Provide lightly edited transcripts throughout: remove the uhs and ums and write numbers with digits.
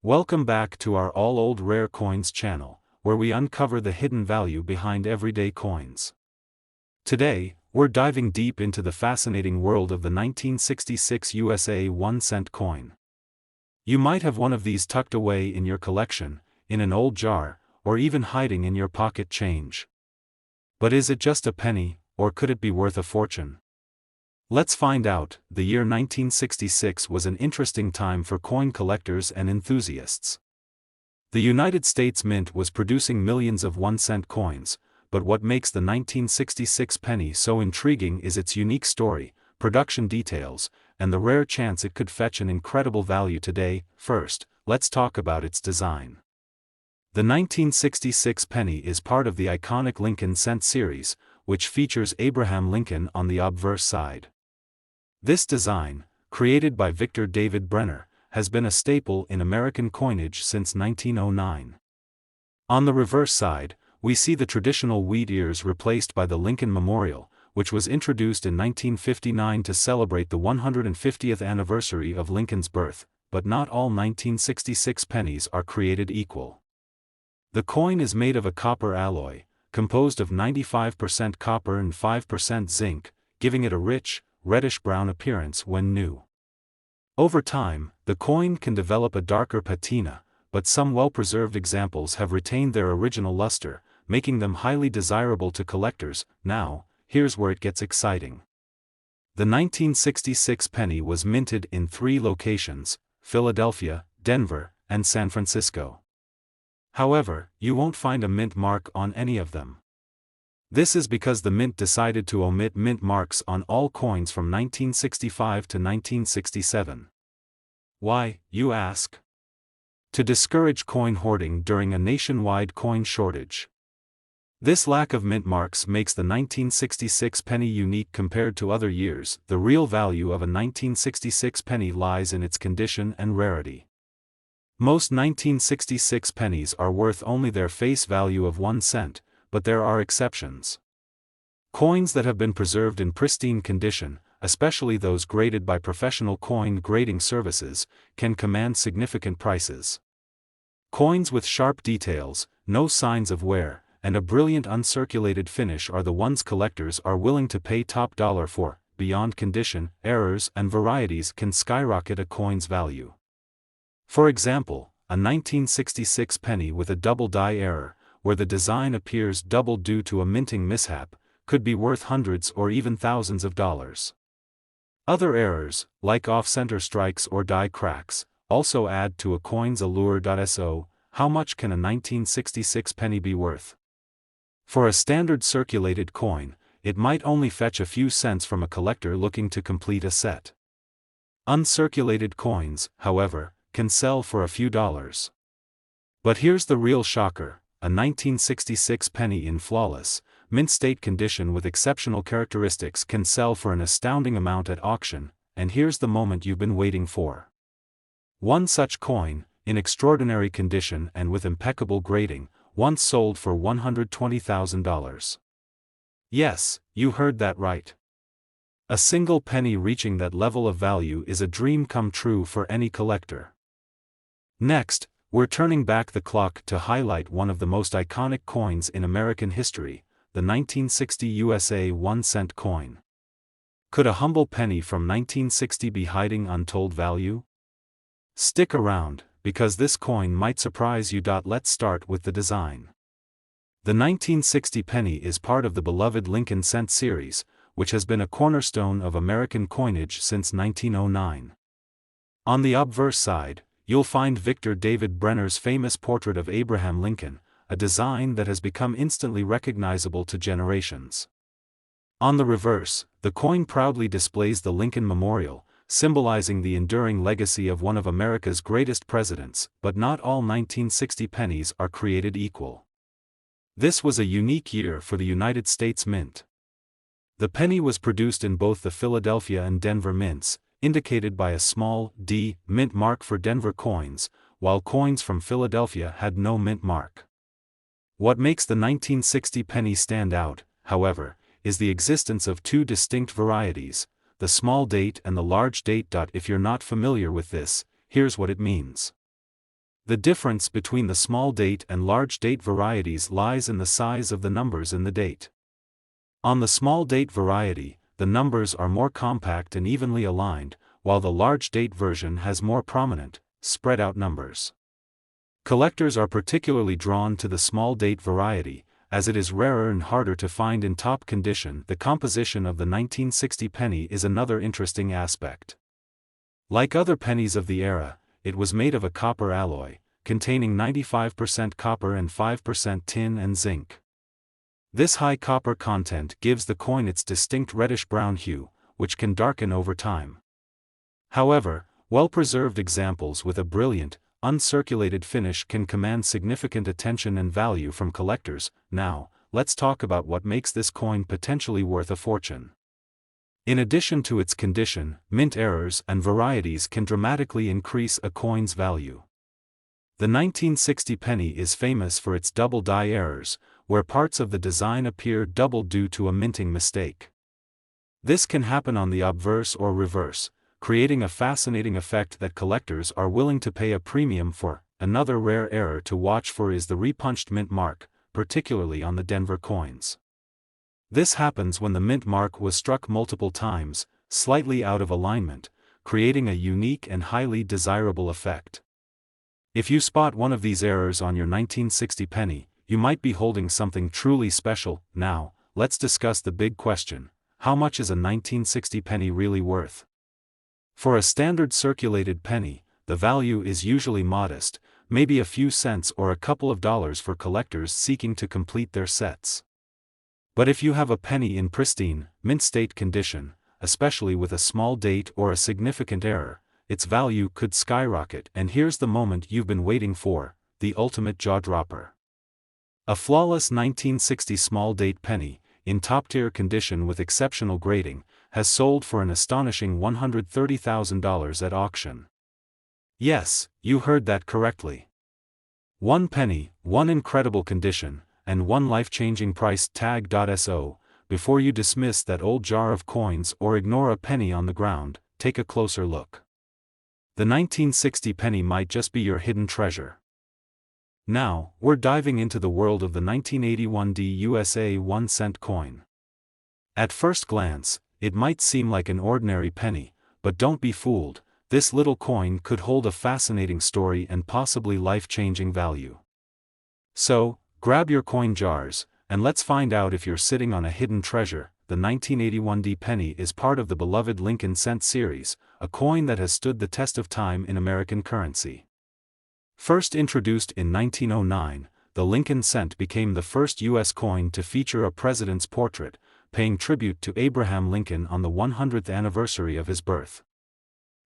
Welcome back to our All Old Rare Coins channel, where we uncover the hidden value behind everyday coins. Today, we're diving deep into the fascinating world of the 1966 USA 1-cent coin. You might have one of these tucked away in your collection, in an old jar, or even hiding in your pocket change. But is it just a penny, or could it be worth a fortune? Let's find out. The year 1966 was an interesting time for coin collectors and enthusiasts. The United States Mint was producing millions of 1-cent coins, but what makes the 1966 penny so intriguing is its unique story, production details, and the rare chance it could fetch an incredible value today. First, let's talk about its design. The 1966 penny is part of the iconic Lincoln cent series, which features Abraham Lincoln on the obverse side. This design, created by Victor David Brenner, has been a staple in American coinage since 1909. On the reverse side, we see the traditional wheat ears replaced by the Lincoln Memorial, which was introduced in 1959 to celebrate the 150th anniversary of Lincoln's birth, but not all 1966 pennies are created equal. The coin is made of a copper alloy, composed of 95% copper and 5% zinc, giving it a rich, reddish-brown appearance when new. Over time, the coin can develop a darker patina, but some well-preserved examples have retained their original luster, making them highly desirable to collectors. Now, here's where it gets exciting. The 1966 penny was minted in 3 locations: Philadelphia, Denver, and San Francisco. However, you won't find a mint mark on any of them. This is because the mint decided to omit mint marks on all coins from 1965 to 1967. Why, you ask? To discourage coin hoarding during a nationwide coin shortage. This lack of mint marks makes the 1966 penny unique compared to other years. The real value of a 1966 penny lies in its condition and rarity. Most 1966 pennies are worth only their face value of 1 cent, but there are exceptions. Coins that have been preserved in pristine condition, especially those graded by professional coin grading services, can command significant prices. Coins with sharp details, no signs of wear, and a brilliant uncirculated finish are the ones collectors are willing to pay top dollar for. Beyond condition, errors and varieties can skyrocket a coin's value. For example, a 1966 penny with a double die error, where the design appears double due to a minting mishap, could be worth hundreds or even thousands of dollars. Other errors, like off-center strikes or die cracks, also add to a coin's allure. So, how much can a 1966 penny be worth? For a standard circulated coin, it might only fetch a few cents from a collector looking to complete a set. Uncirculated coins, however, can sell for a few dollars. But here's the real shocker: a 1966 penny in flawless, mint-state condition with exceptional characteristics can sell for an astounding amount at auction, and here's the moment you've been waiting for. One such coin, in extraordinary condition and with impeccable grading, once sold for $120,000. Yes, you heard that right. A single penny reaching that level of value is a dream come true for any collector. Next, we're turning back the clock to highlight one of the most iconic coins in American history, the 1960 USA 1-cent coin. Could a humble penny from 1960 be hiding untold value? Stick around, because this coin might surprise you. Let's start with the design. The 1960 penny is part of the beloved Lincoln cent series, which has been a cornerstone of American coinage since 1909. On the obverse side, you'll find Victor David Brenner's famous portrait of Abraham Lincoln, a design that has become instantly recognizable to generations. On the reverse, the coin proudly displays the Lincoln Memorial, symbolizing the enduring legacy of one of America's greatest presidents. But not all 1960 pennies are created equal. This was a unique year for the United States Mint. The penny was produced in both the Philadelphia and Denver mints, indicated by a small D mint mark for Denver coins, while coins from Philadelphia had no mint mark. What makes the 1960 penny stand out, however, is the existence of 2 distinct varieties, the small date and the large date. If you're not familiar with this, here's what it means. The difference between the small date and large date varieties lies in the size of the numbers in the date. On the small date variety, the numbers are more compact and evenly aligned, while the large date version has more prominent, spread out numbers. Collectors are particularly drawn to the small date variety, as it is rarer and harder to find in top condition. The composition of the 1960 penny is another interesting aspect. Like other pennies of the era, it was made of a copper alloy, containing 95% copper and 5% tin and zinc. This high copper content gives the coin its distinct reddish-brown hue, which can darken over time. However, well-preserved examples with a brilliant, uncirculated finish can command significant attention and value from collectors. Now, let's talk about what makes this coin potentially worth a fortune. In addition to its condition, mint errors and varieties can dramatically increase a coin's value. The 1960 penny is famous for its double die errors, where parts of the design appear doubled due to a minting mistake. This can happen on the obverse or reverse, creating a fascinating effect that collectors are willing to pay a premium for. Another rare error to watch for is the repunched mint mark, particularly on the Denver coins. This happens when the mint mark was struck multiple times, slightly out of alignment, creating a unique and highly desirable effect. If you spot one of these errors on your 1960 penny, you might be holding something truly special. Now, let's discuss the big question: how much is a 1960 penny really worth? For a standard circulated penny, the value is usually modest, maybe a few cents or a couple of dollars for collectors seeking to complete their sets. But if you have a penny in pristine, mint state condition, especially with a small date or a significant error, its value could skyrocket. And here's the moment you've been waiting for, the ultimate jaw-dropper. A flawless 1960 small date penny, in top-tier condition with exceptional grading, has sold for an astonishing $130,000 at auction. Yes, you heard that correctly. One penny, one incredible condition, and one life-changing price tag. So, before you dismiss that old jar of coins or ignore a penny on the ground, take a closer look. The 1960 penny might just be your hidden treasure. Now, we're diving into the world of the 1981 USA 1-cent coin. At first glance, it might seem like an ordinary penny, but don't be fooled, this little coin could hold a fascinating story and possibly life-changing value. So, grab your coin jars, and let's find out if you're sitting on a hidden treasure. The 1981 penny is part of the beloved Lincoln Cent series, a coin that has stood the test of time in American currency. First introduced in 1909, the Lincoln Cent became the first U.S. coin to feature a president's portrait, paying tribute to Abraham Lincoln on the 100th anniversary of his birth.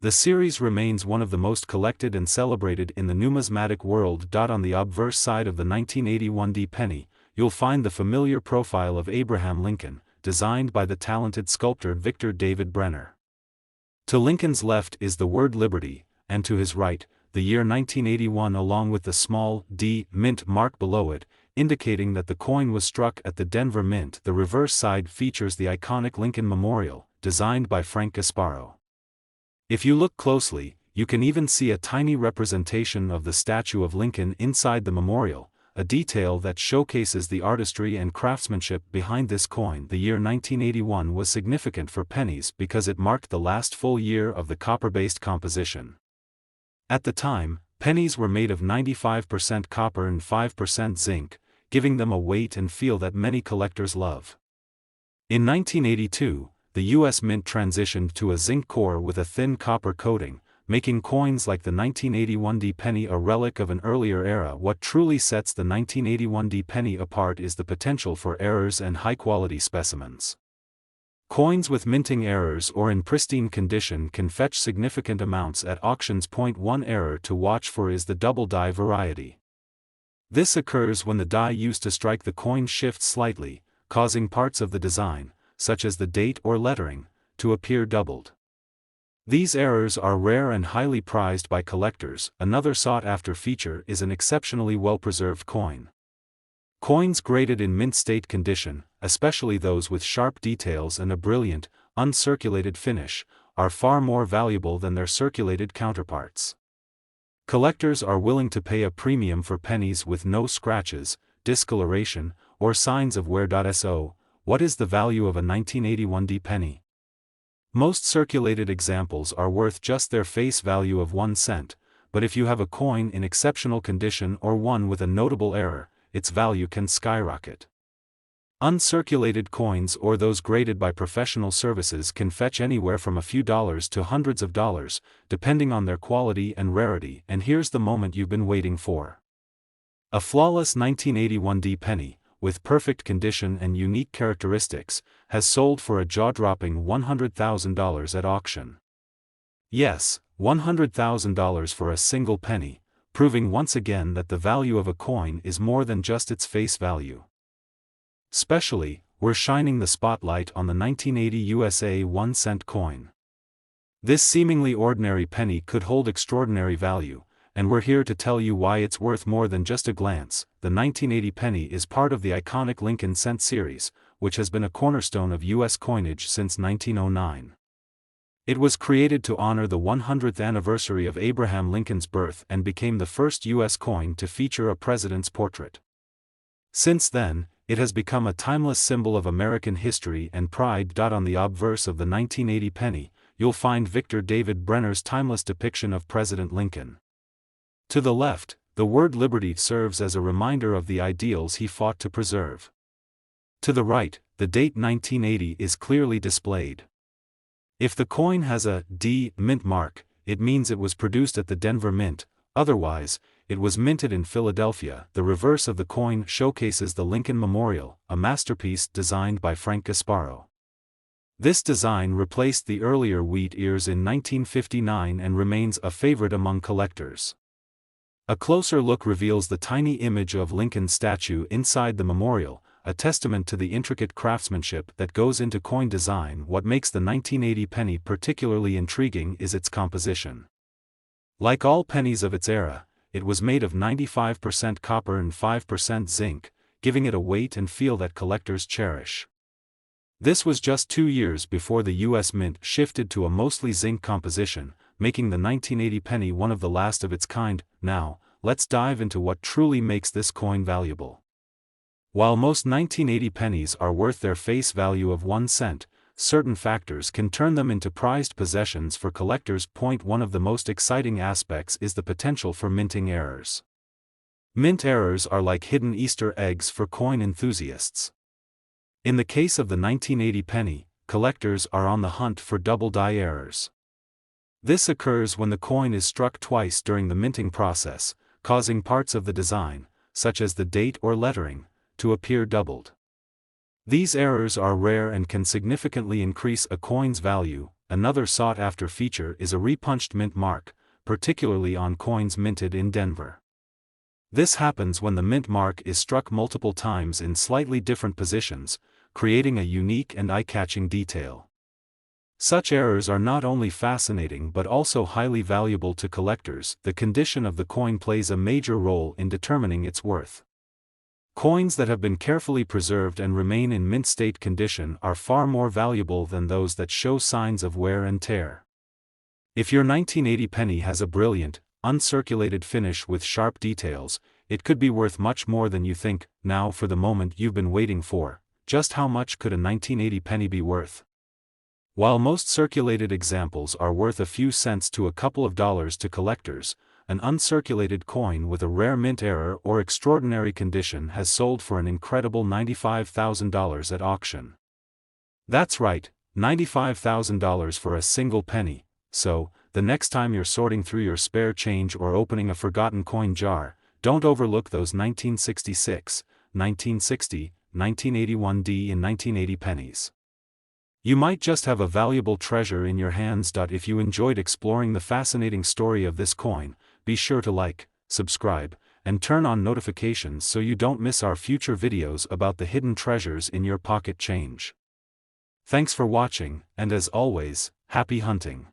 The series remains one of the most collected and celebrated in the numismatic world. On the obverse side of the 1981 penny, you'll find the familiar profile of Abraham Lincoln, designed by the talented sculptor Victor David Brenner. To Lincoln's left is the word Liberty, and to his right, the year 1981 along with the small D mint mark below it, indicating that the coin was struck at the Denver Mint. The reverse side features the iconic Lincoln Memorial, designed by Frank Gasparo. If you look closely, you can even see a tiny representation of the statue of Lincoln inside the memorial, a detail that showcases the artistry and craftsmanship behind this coin. The year 1981 was significant for pennies because it marked the last full year of the copper-based composition. At the time, pennies were made of 95% copper and 5% zinc, giving them a weight and feel that many collectors love. In 1982, the U.S. Mint transitioned to a zinc core with a thin copper coating, making coins like the 1981 penny a relic of an earlier era. What truly sets the 1981 penny apart is the potential for errors and high-quality specimens. Coins with minting errors or in pristine condition can fetch significant amounts at auctions. One error to watch for is the double die variety. This occurs when the die used to strike the coin shifts slightly, causing parts of the design, such as the date or lettering, to appear doubled. These errors are rare and highly prized by collectors. Another sought-after feature is an exceptionally well-preserved coin. Coins graded in mint state condition, especially those with sharp details and a brilliant, uncirculated finish, are far more valuable than their circulated counterparts. Collectors are willing to pay a premium for pennies with no scratches, discoloration, or signs of wear. So, what is the value of a 1981 D penny? Most circulated examples are worth just their face value of 1 cent, but if you have a coin in exceptional condition or one with a notable error, its value can skyrocket. Uncirculated coins or those graded by professional services can fetch anywhere from a few dollars to hundreds of dollars, depending on their quality and rarity. And here's the moment you've been waiting for. A flawless 1981 D penny, with perfect condition and unique characteristics, has sold for a jaw-dropping $100,000 at auction. Yes, $100,000 for a single penny, proving once again that the value of a coin is more than just its face value. Specially, we're shining the spotlight on the 1980 USA 1-cent coin. This seemingly ordinary penny could hold extraordinary value, and we're here to tell you why it's worth more than just a glance. The 1980 penny is part of the iconic Lincoln cent series, which has been a cornerstone of U.S. coinage since 1909. It was created to honor the 100th anniversary of Abraham Lincoln's birth and became the first U.S. coin to feature a president's portrait. Since then, it has become a timeless symbol of American history and pride. On the obverse of the 1980 penny, you'll find Victor David Brenner's timeless depiction of President Lincoln. To the left, the word liberty serves as a reminder of the ideals he fought to preserve. To the right, the date 1980 is clearly displayed. If the coin has a D mint mark, it means it was produced at the Denver Mint. Otherwise, it was minted in Philadelphia. The reverse of the coin showcases the Lincoln Memorial, a masterpiece designed by Frank Gasparo. This design replaced the earlier wheat ears in 1959 and remains a favorite among collectors. A closer look reveals the tiny image of Lincoln's statue inside the memorial, a testament to the intricate craftsmanship that goes into coin design. What makes the 1980 penny particularly intriguing is its composition. Like all pennies of its era, it was made of 95% copper and 5% zinc, giving it a weight and feel that collectors cherish. This was just 2 years before the U.S. Mint shifted to a mostly zinc composition, making the 1980 penny one of the last of its kind. Now, let's dive into what truly makes this coin valuable. While most 1980 pennies are worth their face value of 1 cent, certain factors can turn them into prized possessions for collectors. One of the most exciting aspects is the potential for minting errors. Mint errors are like hidden Easter eggs for coin enthusiasts. In the case of the 1980 penny, collectors are on the hunt for double die errors. This occurs when the coin is struck twice during the minting process, causing parts of the design, such as the date or lettering, to appear doubled. These errors are rare and can significantly increase a coin's value. Another sought-after feature is a repunched mint mark, particularly on coins minted in Denver. This happens when the mint mark is struck multiple times in slightly different positions, creating a unique and eye-catching detail. Such errors are not only fascinating but also highly valuable to collectors. The condition of the coin plays a major role in determining its worth. Coins that have been carefully preserved and remain in mint state condition are far more valuable than those that show signs of wear and tear. If your 1980 penny has a brilliant, uncirculated finish with sharp details, it could be worth much more than you think. Now for the moment you've been waiting for: just how much could a 1980 penny be worth? While most circulated examples are worth a few cents to a couple of dollars to collectors, an uncirculated coin with a rare mint error or extraordinary condition has sold for an incredible $95,000 at auction. That's right, $95,000 for a single penny. So, the next time you're sorting through your spare change or opening a forgotten coin jar, don't overlook those 1966, 1960, 1981 D and 1980 pennies. You might just have a valuable treasure in your hands. If you enjoyed exploring the fascinating story of this coin, be sure to like, subscribe, and turn on notifications so you don't miss our future videos about the hidden treasures in your pocket change. Thanks for watching, and as always, happy hunting.